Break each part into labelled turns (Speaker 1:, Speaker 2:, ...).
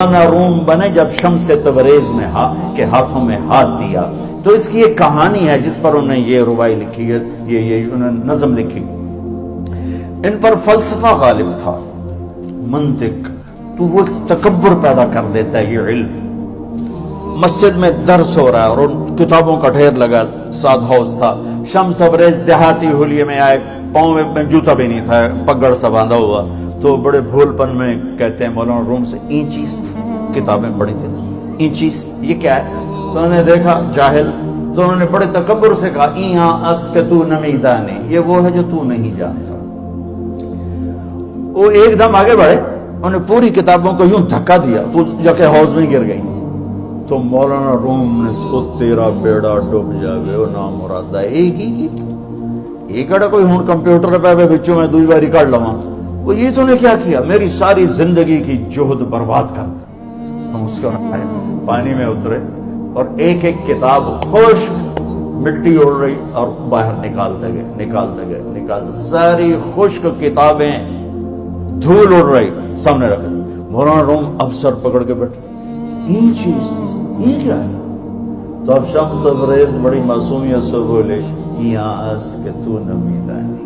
Speaker 1: روم بنے جب شمس تبریز میں کے ہاتھوں میں ہاتھ دیا. تو اس کی ایک کہانی ہے جس پر انہوں نے یہ ربائی لکھی ہے، یہ انہوں نے نظم لکھی. ان پر فلسفہ غالب تھا، منطق، تو وہ تکبر پیدا کر دیتا ہے یہ علم. مسجد میں درس ہو رہا ہے اور ان کتابوں کا ڈھیر لگا، ساتھ ہاؤس تھا. شمس تبریز دیہاتی ہولیے میں آئے، پاؤں میں جوتا بھی نہیں تھا، پگڑ سا باندھا ہوا. تو بڑے بھول پن میں کہتے ہیں مولانا روم سے اینچیس کتابیں پڑھی تھی. اینچیس یہ کیا ہے؟ تو انہوں نے دیکھا جاہل، تو انہوں نے بڑے تکبر سے کہا ایہاں اس کہ تو نمیدانی، یہ وہ ہے جو تو نہیں جانتا. وہ ایک دم آگے بڑھے، انہوں نے پوری کتابوں کو یوں دھکا دیا تو جا کے حوض میں گر گئی. تو مولانا روم نے اس کو تیرا بیڑا ڈوب جاوے او نام مرادہ ایک ہی کی ایک اڑا کوئی ہون کمپیوٹر پہ بچوں میں دوئی باری کر لواں. وہ یہ تو نے کیا کیا؟ میری ساری زندگی کی جہد برباد کر دی. ہم اس کو پانی میں اترے اور ایک ایک کتاب خشک مٹی اڑ رہی اور باہر نکالتے گئے ساری خشک کتابیں دھول اڑ رہی سامنے رکھ دی. مولانا روم اب سر پکڑ کے بیٹھے، یہ چیز یہ کیا ہے؟ تو اب شمس تبریز بڑی معصومیت سے بولے یہاں است کہ تو نمیدانی،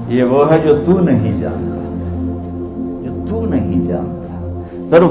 Speaker 1: یہ وہ ہے جو تو نہیں جانتا، جو تو نہیں جانتا.